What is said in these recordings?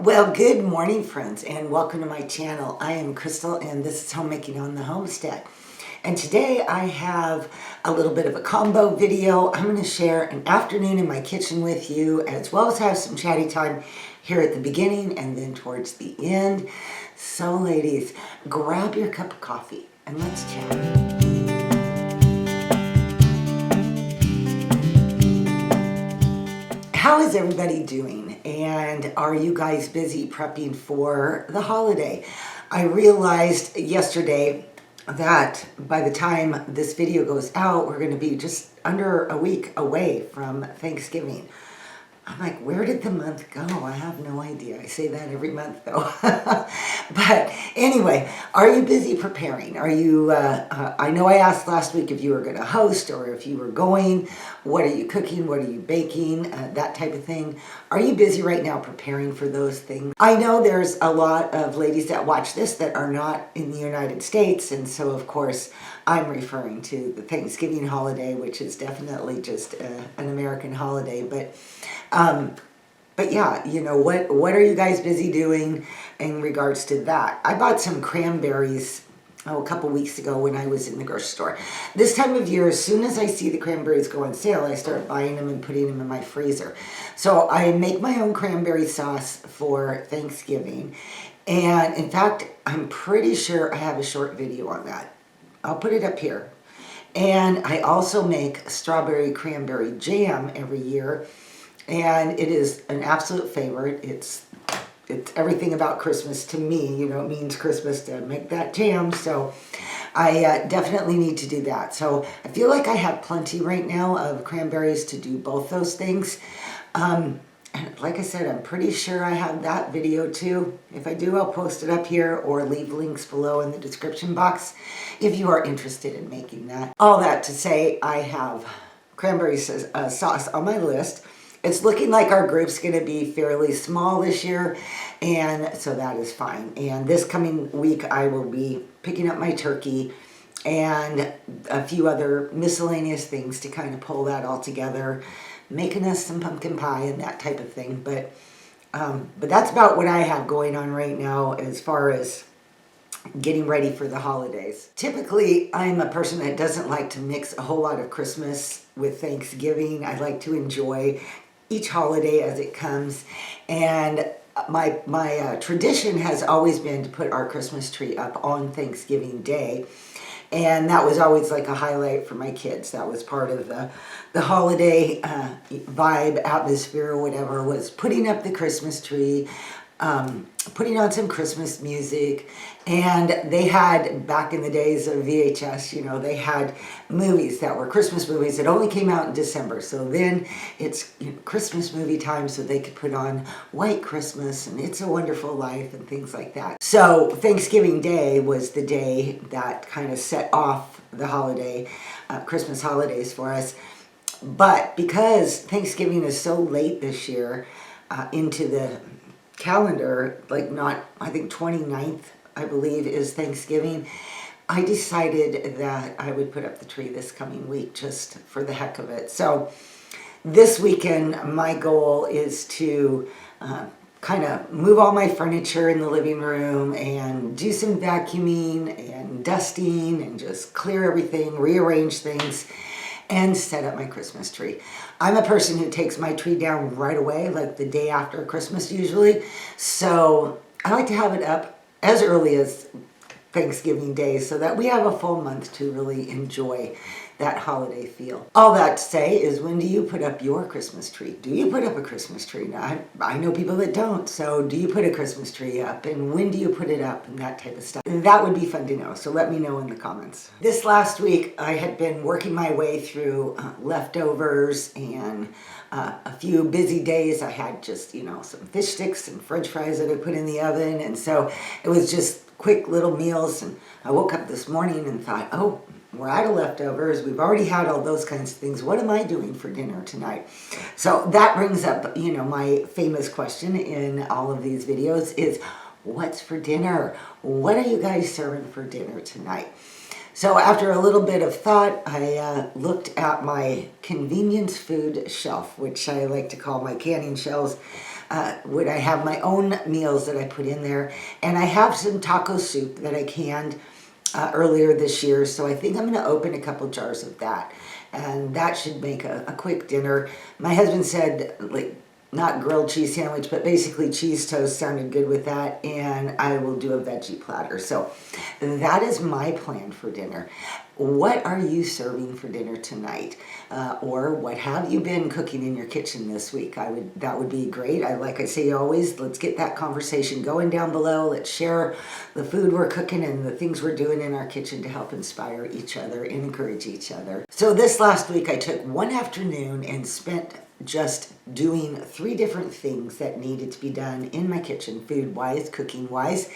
Well, good morning, friends, and welcome to my channel. I am Crystal, and this is Homemaking on the Homestead. And today I have a little bit of a combo video. I'm going to share an afternoon in my kitchen with you, as well as have some chatty time here at the beginning and then towards the end. So, ladies, grab your cup of coffee and let's chat. How is everybody doing? And are you guys busy prepping for the holiday? I realized yesterday that by the time this video goes out, we're going to be just under a week away from Thanksgiving. I'm like, where did the month go? I have no idea. I say that every month though. But anyway, are you busy preparing? Are you, I know I asked last week if you were going to host or if you were going. What are you cooking? What are you baking? That type of thing. Are you busy right now preparing for those things? I know there's a lot of ladies that watch this that are not in the United States. And so, of course, I'm referring to the Thanksgiving holiday, which is definitely just an American holiday. But yeah, you know, what are you guys busy doing in regards to that? I bought some cranberries a couple weeks ago when I was in the grocery store. This time of year, as soon as I see the cranberries go on sale, I start buying them and putting them in my freezer. So I make my own cranberry sauce for Thanksgiving. And in fact, I'm pretty sure I have a short video on that. I'll put it up here. And I also make strawberry cranberry jam every year. And it is an absolute favorite. It's everything about Christmas to me. You know, it means Christmas to make that jam. So I definitely need to do that. So I feel like I have plenty right now of cranberries to do both those things. And like I said, I'm pretty sure I have that video too. If I do, I'll post it up here or leave links below in the description box if you are interested in making that. All that to say, I have cranberry sauce on my list. It's looking like our group's going to be fairly small this year, and so that is fine. And this coming week, I will be picking up my turkey and a few other miscellaneous things to kind of pull that all together, making us some pumpkin pie and that type of thing. But that's about what I have going on right now as far as getting ready for the holidays. Typically, I'm a person that doesn't like to mix a whole lot of Christmas with Thanksgiving. I like to enjoy each holiday as it comes, and my tradition has always been to put our Christmas tree up on Thanksgiving Day, and that was always like a highlight for my kids. That was part of the holiday vibe, atmosphere, or whatever, was putting up the Christmas tree, putting on some Christmas music. And they had, back in the days of VHS, you know, they had movies that were Christmas movies that only came out in December. So then it's, you know, Christmas movie time, so they could put on White Christmas and It's a Wonderful Life and things like that. So Thanksgiving Day was the day that kind of set off the holiday, Christmas holidays for us. But because Thanksgiving is so late this year into the calendar, like not, I think 29th, I believe, is Thanksgiving, I decided that I would put up the tree this coming week just for the heck of it. So this weekend, my goal is to kind of move all my furniture in the living room and do some vacuuming and dusting and just clear everything, rearrange things, and set up my Christmas tree. I'm a person who takes my tree down right away, like the day after Christmas usually. So I like to have it up as early as Thanksgiving Day so that we have a full month to really enjoy that holiday feel. All that to say is, when do you put up your Christmas tree? Do you put up a Christmas tree? Now, I know people that don't, so do you put a Christmas tree up? And when do you put it up? And that type of stuff. That would be fun to know, so let me know in the comments. This last week, I had been working my way through leftovers and a few busy days. I had just, you know, some fish sticks and french fries that I put in the oven, and so it was just quick little meals. And I woke up this morning and thought, oh, we're out of leftovers. We've already had all those kinds of things. What am I doing for dinner tonight? So that brings up, you know, my famous question in all of these videos is, what's for dinner? What are you guys serving for dinner tonight? So after a little bit of thought, I looked at my convenience food shelf, which I like to call my canning shelves. Would I have my own meals that I put in there? And I have some taco soup that I canned earlier this year, so I think I'm going to open a couple jars of that, and that should make a quick dinner. My husband said, like, not grilled cheese sandwich, but basically cheese toast sounded good with that, and I will do a veggie platter. So that is my plan for dinner. What are you serving for dinner tonight? Or what have you been cooking in your kitchen this week? That would be great. Like I say always, let's get that conversation going down below. Let's share the food we're cooking and the things we're doing in our kitchen to help inspire each other and encourage each other. So this last week I took one afternoon and spent just doing 3 different things that needed to be done in my kitchen, food-wise, cooking-wise,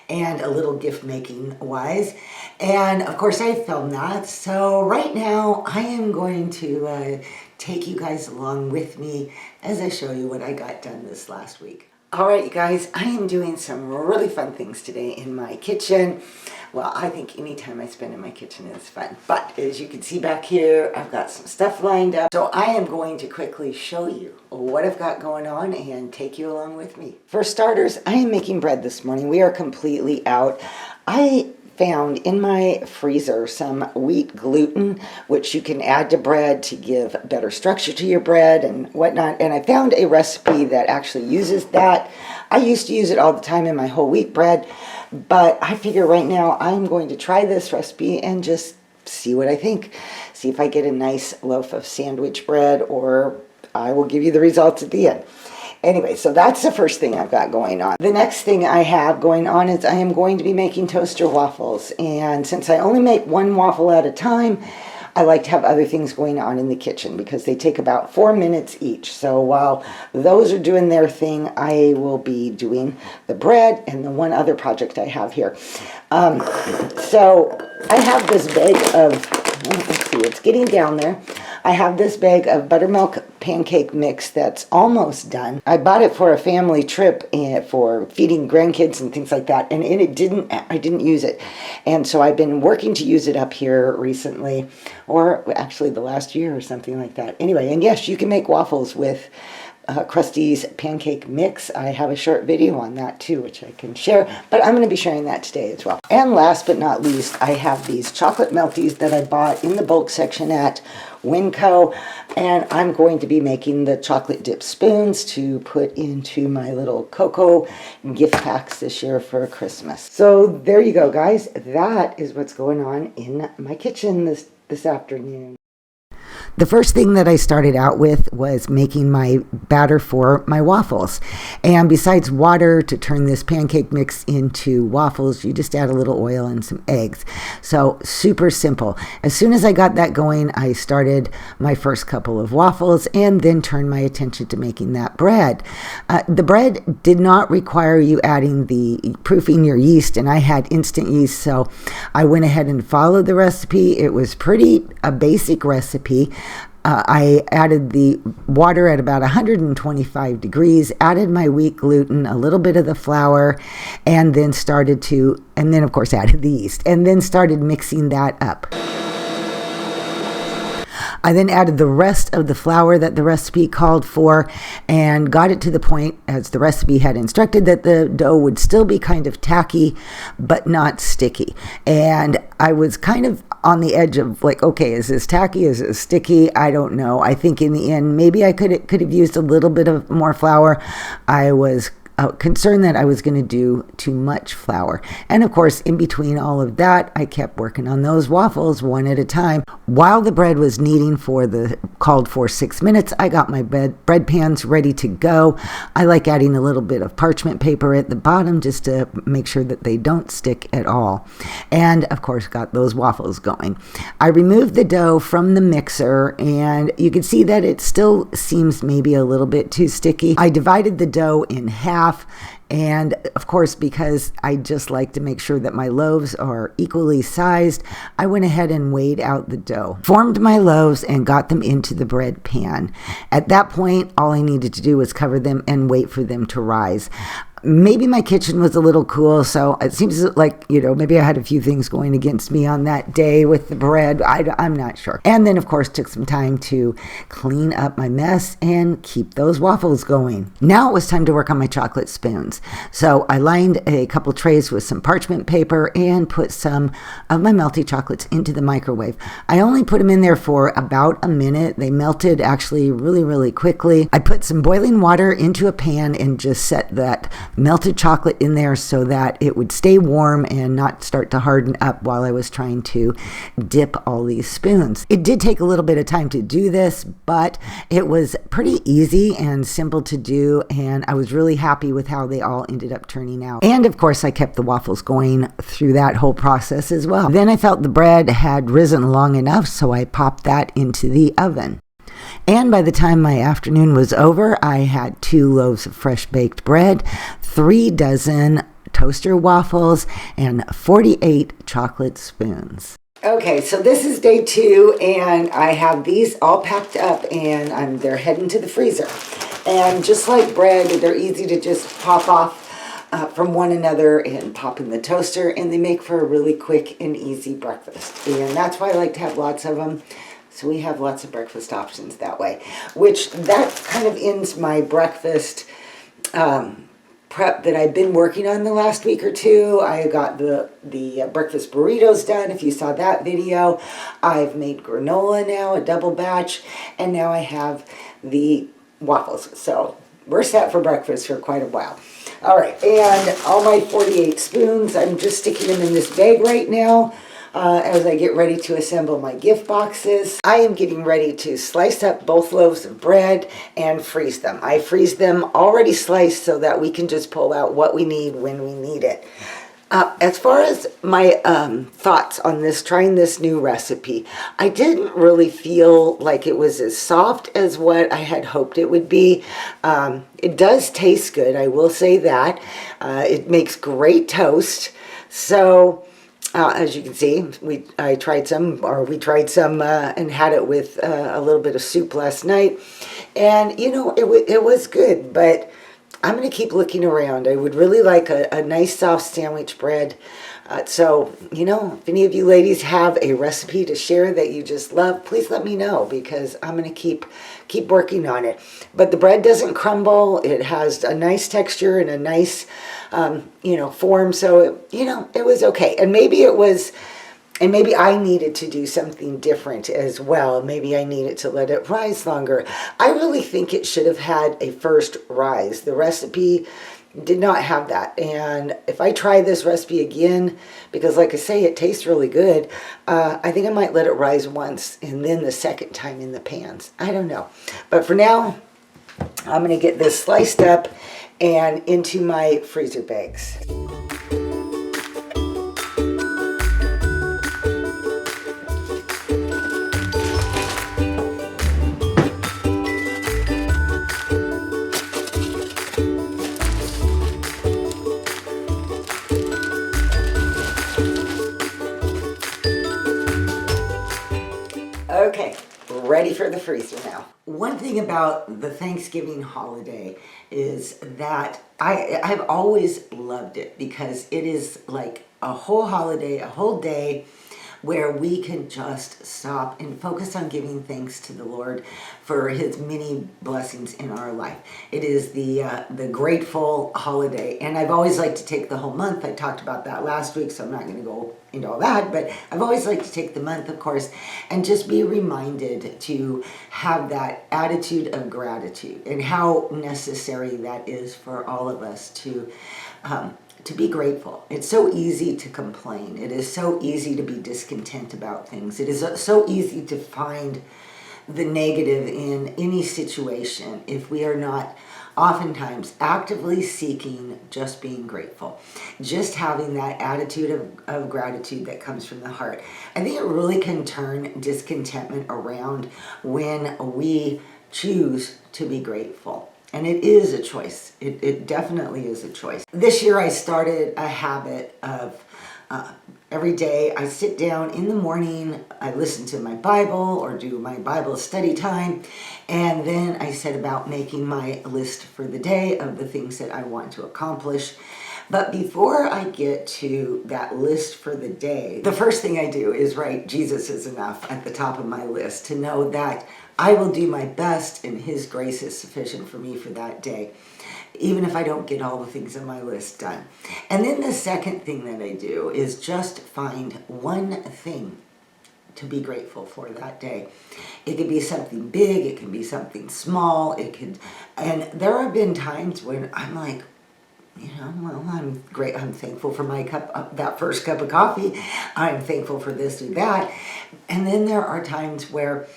and a little gift-making wise. And of course I filmed that. So right now I am going to take you guys along with me as I show you what I got done this last week. All right, you guys, I am doing some really fun things today in my kitchen. Well, I think any time I spend in my kitchen is fun. But as you can see back here, I've got some stuff lined up. So I am going to quickly show you what I've got going on and take you along with me. For starters, I am making bread this morning. We are completely out. I found in my freezer some wheat gluten, which you can add to bread to give better structure to your bread and whatnot. And I found a recipe that actually uses that. I used to use it all the time in my whole wheat bread, but I figure right now I'm going to try this recipe and just see what I think. See if I get a nice loaf of sandwich bread, or I will give you the results at the end. Anyway, so that's the first thing I've got going on. The next thing I have going on is I am going to be making toaster waffles. And since I only make one waffle at a time, I like to have other things going on in the kitchen because they take about 4 minutes each. So while those are doing their thing, I will be doing the bread and the one other project I have here. So I have this bag of, let's see, it's getting down there. I have this bag of buttermilk pancake mix that's almost done. I bought it for a family trip for feeding grandkids and things like that, and I didn't use it. And so I've been working to use it up here recently, or actually the last year or something like that. Anyway, and yes, you can make waffles with Krustez pancake mix. I have a short video on that too, which I can share, but I'm going to be sharing that today as well. And last but not least, I have these chocolate melties that I bought in the bulk section at Winco, and I'm going to be making the chocolate dip spoons to put into my little cocoa gift packs this year for Christmas. So there you go, guys. That is what's going on in my kitchen this afternoon. The first thing that I started out with was making my batter for my waffles. And besides water to turn this pancake mix into waffles, you just add a little oil and some eggs. So super simple. As soon as I got that going, I started my first couple of waffles and then turned my attention to making that bread. The bread did not require you proofing your yeast, and I had instant yeast, so I went ahead and followed the recipe. It was a basic recipe. I added the water at about 125 degrees, added my wheat gluten, a little bit of the flour, and then of course added the yeast, and then started mixing that up. I then added the rest of the flour that the recipe called for and got it to the point, as the recipe had instructed, that the dough would still be kind of tacky but not sticky. And I was kind of on the edge of like, okay, is this tacky? Is it sticky? I don't know. I think in the end, maybe I could have used a little bit of more flour. I was concerned that I was going to do too much flour. And of course, in between all of that, I kept working on those waffles one at a time. While the bread was kneading for the called for 6 minutes, I got my bread pans ready to go. I like adding a little bit of parchment paper at the bottom just to make sure that they don't stick at all. And of course, got those waffles going. I removed the dough from the mixer, and you can see that it still seems maybe a little bit too sticky. I divided the dough in half. And of course, because I just like to make sure that my loaves are equally sized, I went ahead and weighed out the dough, formed my loaves, and got them into the bread pan. At that point, all I needed to do was cover them and wait for them to rise. Maybe my kitchen was a little cool, so it seems like, maybe I had a few things going against me on that day with the bread. I'm not sure. And then, of course, took some time to clean up my mess and keep those waffles going. Now it was time to work on my chocolate spoons. So I lined a couple trays with some parchment paper and put some of my melty chocolates into the microwave. I only put them in there for about a minute. They melted actually really, really quickly. I put some boiling water into a pan and just set that melted chocolate in there so that it would stay warm and not start to harden up while I was trying to dip all these spoons. It did take a little bit of time to do this, but it was pretty easy and simple to do, and I was really happy with how they all ended up turning out. And of course, I kept the waffles going through that whole process as well. Then I felt the bread had risen long enough, so I popped that into the oven. And by the time my afternoon was over, I had 2 loaves of fresh baked bread, 3 dozen toaster waffles, and 48 chocolate spoons. Okay, so this is day 2, and I have these all packed up, and they're heading to the freezer. And just like bread, they're easy to just pop off from one another and pop in the toaster, and they make for a really quick and easy breakfast. And that's why I like to have lots of them. So we have lots of breakfast options that way, which that kind of ends my breakfast prep that I've been working on the last week or two. I got the breakfast burritos done, if you saw that video. I've made granola now, a double batch, and now I have the waffles. So we're set for breakfast for quite a while. All right, and all my 48 spoons, I'm just sticking them in this bag right now. As I get ready to assemble my gift boxes. I am getting ready to slice up both loaves of bread and freeze them. I freeze them already sliced so that we can just pull out what we need when we need it. As far as my thoughts on trying this new recipe, I didn't really feel like it was as soft as what I had hoped it would be. It does taste good, I will say that. It makes great toast. So as you can see, we tried some and had it with a little bit of soup last night, and it was good. But I'm going to keep looking around. I would really like a nice soft sandwich bread. So if any of you ladies have a recipe to share that you just love, please let me know, because I'm going to keep working on it. But the bread doesn't crumble. It has a nice texture and a nice form. So it was okay. And maybe I needed to do something different as well. Maybe I needed to let it rise longer. I really think it should have had a first rise. The recipe did not have that. And if I try this recipe again, because like I say, it tastes really good, I think I might let it rise once and then the second time in the pans. I don't know. But for now, I'm going to get this sliced up and into my freezer bags. Okay, ready for the freezer now. One thing about the Thanksgiving holiday is that I've always loved it, because it is like a whole holiday, a whole day where we can just stop and focus on giving thanks to the Lord for his many blessings in our life. It is the grateful holiday, and I've always liked to take the whole month. I talked about that last week, so I'm not going to go into all that, but I've always liked to take the month, of course, and just be reminded to have that attitude of gratitude, and how necessary that is for all of us to be grateful. It's so easy to complain. It is so easy to be discontent about things. It is so easy to find the negative in any situation if we are not oftentimes actively seeking just being grateful, just having that attitude of gratitude that comes from the heart. I think it really can turn discontentment around when we choose to be grateful. And it is a choice. It definitely is a choice. This year I started a habit of Every day I sit down in the morning, I listen to my Bible or do my Bible study time, and then I set about making my list for the day of the things that I want to accomplish. But before I get to that list for the day, the first thing I do is write Jesus is enough at the top of my list, to know that I will do my best and His grace is sufficient for me for that day, even if I don't get all the things on my list done. And then the second thing that I do is just find one thing to be grateful for that day. It could be something big, it can be something small, and there have been times when I'm like, well, I'm great. I'm thankful for my cup, that first cup of coffee. I'm thankful for this or that. And then there are times where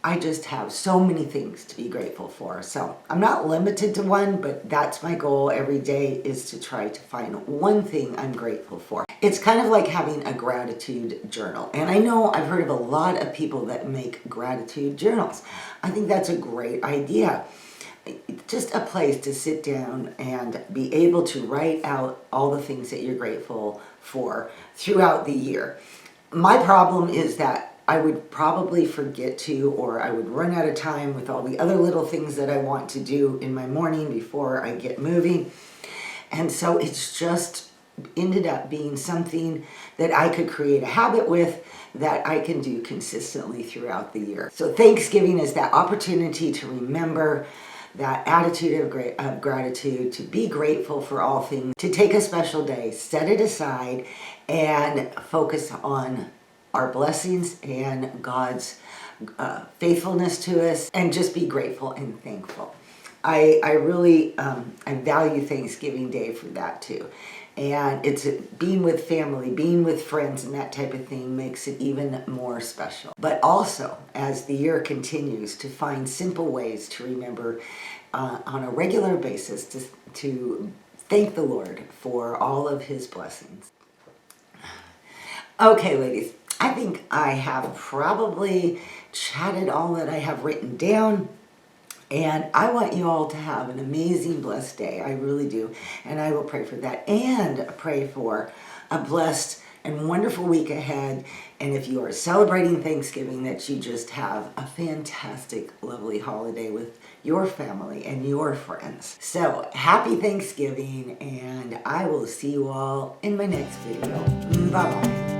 I just have so many things to be grateful for. So I'm not limited to one, but that's my goal every day, is to try to find one thing I'm grateful for. It's kind of like having a gratitude journal. And I know I've heard of a lot of people that make gratitude journals. I think that's a great idea. Just a place to sit down and be able to write out all the things that you're grateful for throughout the year. My problem is that I would probably forget to, or I would run out of time with all the other little things that I want to do in my morning before I get moving. And so it's just ended up being something that I could create a habit with, that I can do consistently throughout the year. So Thanksgiving is that opportunity to remember that attitude of gratitude, to be grateful for all things, to take a special day, set it aside, and focus on our blessings and God's faithfulness to us, and just be grateful and thankful. I really I value Thanksgiving Day for that too. And it's being with family, being with friends, and that type of thing makes it even more special. But also, as the year continues, to find simple ways to remember on a regular basis to thank the Lord for all of His blessings. Okay, ladies, I think I have probably chatted all that I have written down. And I want you all to have an amazing, blessed day. I really do. And I will pray for that, and pray for a blessed and wonderful week ahead. And if you are celebrating Thanksgiving, that you just have a fantastic, lovely holiday with your family and your friends. So happy Thanksgiving, and I will see you all in my next video. Bye-bye.